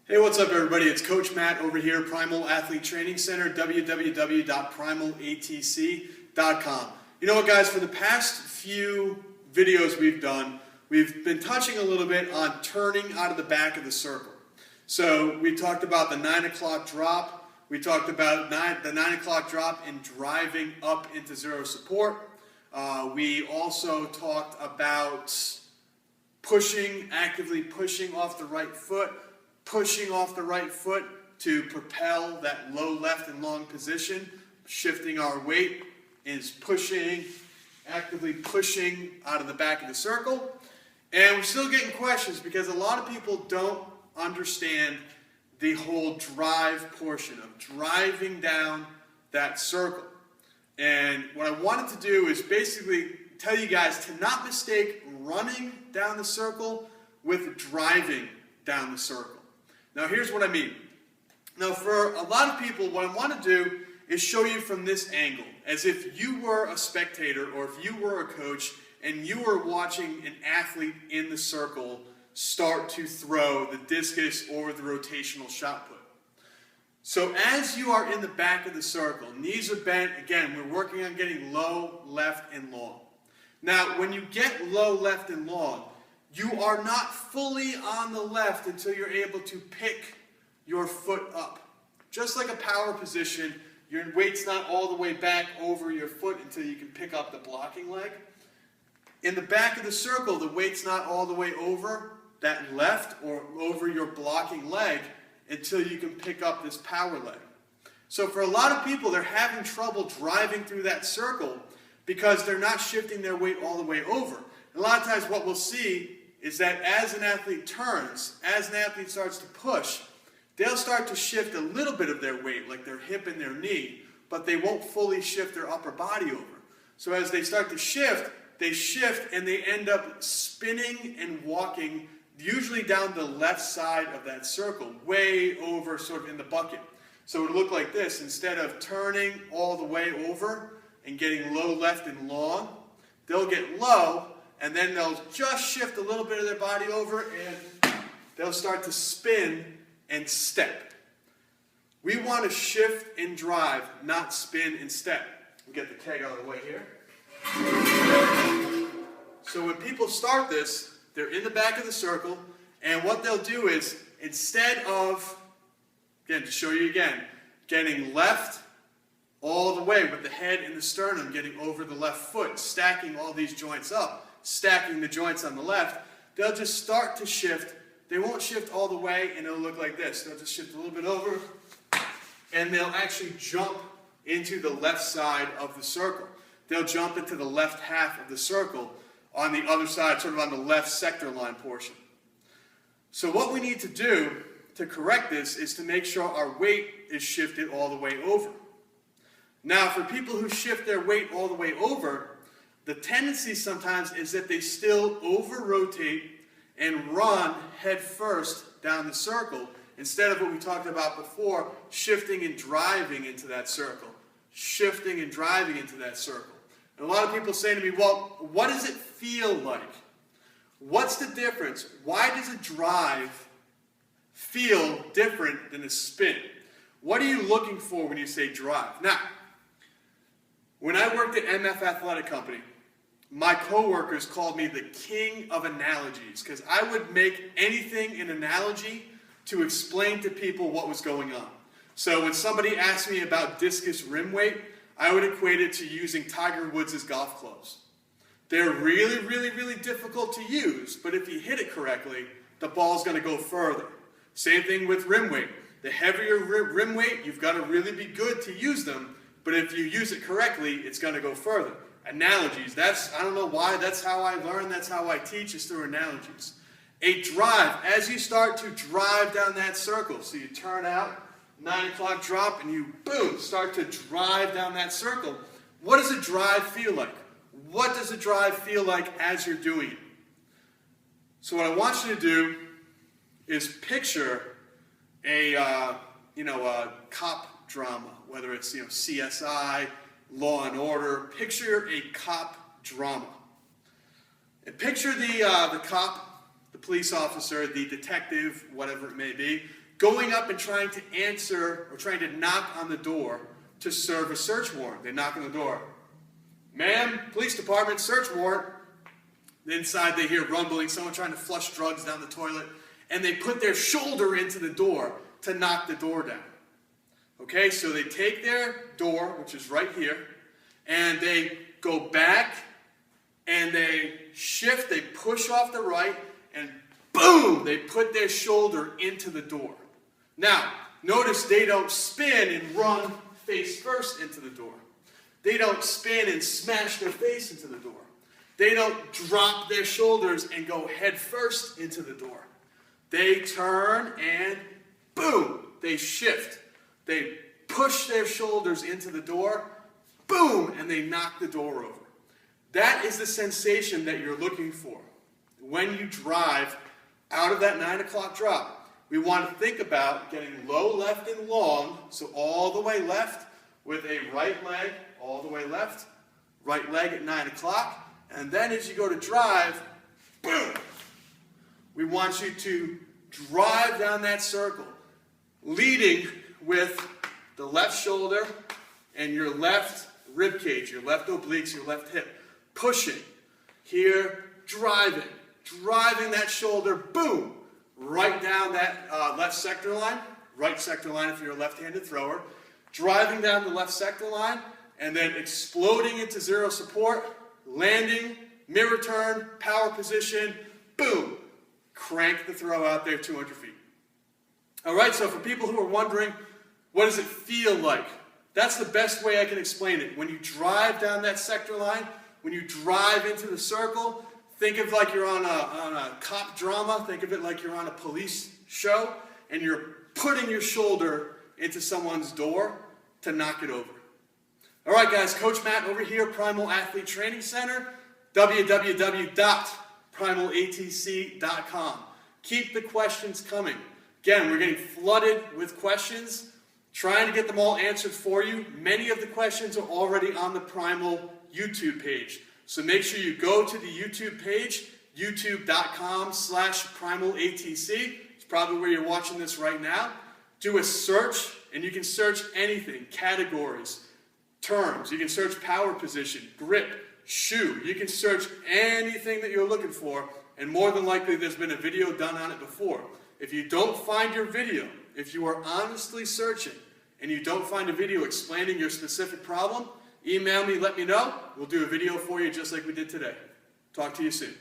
Hey, what's up everybody? It's Coach Matt over here, Primal Athlete Training Center, www.primalatc.com. You know what guys, for the past few videos we've done, we've been touching a little bit on turning out of the back of the circle. So we talked about the 9 o'clock drop, we talked about the 9 o'clock drop and driving up into zero support. We also talked about actively pushing off the right foot, pushing off the right foot to propel that low left and long position. Shifting our weight is actively pushing out of the back of the circle. And we're still getting questions because a lot of people don't understand the whole drive portion of driving down that circle. And what I wanted to do is basically tell you guys to not mistake running down the circle with driving down the circle. Now here's what I mean. Now for a lot of people, what I want to do is show you from this angle, as if you were a spectator or if you were a coach and you were watching an athlete in the circle start to throw the discus or the rotational shot put. So as you are in the back of the circle, knees are bent, again, we're working on getting low, left, and long. Now when you get low, left, and long, you are not fully on the left until you're able to pick your foot up. Just like a power position, your weight's not all the way back over your foot until you can pick up the blocking leg. In the back of the circle, the weight's not all the way over that left or over your blocking leg until you can pick up this power leg. So for a lot of people, they're having trouble driving through that circle because they're not shifting their weight all the way over. A lot of times what we'll see is that as an athlete turns, as an athlete starts to push, they'll start to shift a little bit of their weight, like their hip and their knee, but they won't fully shift their upper body over. So as they start to shift, they shift and they end up spinning and walking, usually down the left side of that circle, way over sort of in the bucket. So it would look like this. Instead of turning all the way over and getting low, left, and long, they'll get low, and then they'll just shift a little bit of their body over and they'll start to spin and step. We want to shift and drive, not spin and step. We'll get the keg out of the way here. So when people start this, they're in the back of the circle, and what they'll do is, instead of, again, to show you again, getting left all the way with the head and the sternum getting over the left foot, stacking all these joints up, stacking the joints on the left, they'll just start to shift. They won't shift all the way and it'll look like this. They'll just shift a little bit over and they'll actually jump into the left side of the circle. They'll jump into the left half of the circle on the other side, sort of on the left sector line portion. So what we need to do to correct this is to make sure our weight is shifted all the way over. Now for people who shift their weight all the way over, the tendency sometimes is that they still over-rotate and run head first down the circle instead of what we talked about before, shifting and driving into that circle. Shifting and driving into that circle. And a lot of people say to me, well, what does it feel like? What's the difference? Why does a drive feel different than a spin? What are you looking for when you say drive? Now, when I worked at MF Athletic Company, my coworkers called me the king of analogies because I would make anything an analogy to explain to people what was going on. So when somebody asked me about discus rim weight, I would equate it to using Tiger Woods' golf clubs. They're really, really, really difficult to use, but if you hit it correctly, the ball's going to go further. Same thing with rim weight. The heavier rim weight, you've got to really be good to use them, but if you use it correctly, it's going to go further. Analogies, I don't know why, that's how I learn, that's how I teach, is through analogies. A drive, as you start to drive down that circle, so you turn out, 9 o'clock drop, and you, boom, start to drive down that circle. What does a drive feel like? What does a drive feel like as you're doing it? So what I want you to do is picture a cop drama, whether it's CSI, Law and Order. Picture a cop drama. And picture the cop, the police officer, the detective, whatever it may be, going up and trying to answer or trying to knock on the door to serve a search warrant. They knock on the door. Ma'am, police department, search warrant. Inside they hear rumbling, someone trying to flush drugs down the toilet, and they put their shoulder into the door to knock the door down. Okay, so they take their door, which is right here, and they go back, and they shift, they push off the right, and boom, they put their shoulder into the door. Now, notice they don't spin and run face first into the door. They don't spin and smash their face into the door. They don't drop their shoulders and go head first into the door. They turn and boom, they shift. They push their shoulders into the door, boom, and they knock the door over. That is the sensation that you're looking for. When you drive out of that 9 o'clock drop, we want to think about getting low, left, and long, so all the way left with a right leg, all the way left, right leg at 9 o'clock, and then as you go to drive, boom, we want you to drive down that circle, leading with the left shoulder and your left rib cage, your left obliques, your left hip, pushing. Here, driving that shoulder, boom, right down that left sector line, right sector line if you're a left-handed thrower, driving down the left sector line, and then exploding into zero support, landing, mirror turn, power position, boom, crank the throw out there 200 feet. All right, so for people who are wondering, what does it feel like? That's the best way I can explain it. When you drive down that sector line, when you drive into the circle, think of like you're on a cop drama, think of it like you're on a police show, and you're putting your shoulder into someone's door to knock it over. All right, guys, Coach Matt over here, Primal Athlete Training Center, www.primalatc.com. Keep the questions coming. Again, we're getting flooded with questions, trying to get them all answered for you. Many of the questions are already on the Primal YouTube page. So make sure you go to the YouTube page, youtube.com/primalatc. It's probably where you're watching this right now. Do a search, and you can search anything, categories, terms. You can search power position, grip, shoe. You can search anything that you're looking for, and more than likely there's been a video done on it before. If you don't find your video, if you are honestly searching and you don't find a video explaining your specific problem, email me, let me know. We'll do a video for you just like we did today. Talk to you soon.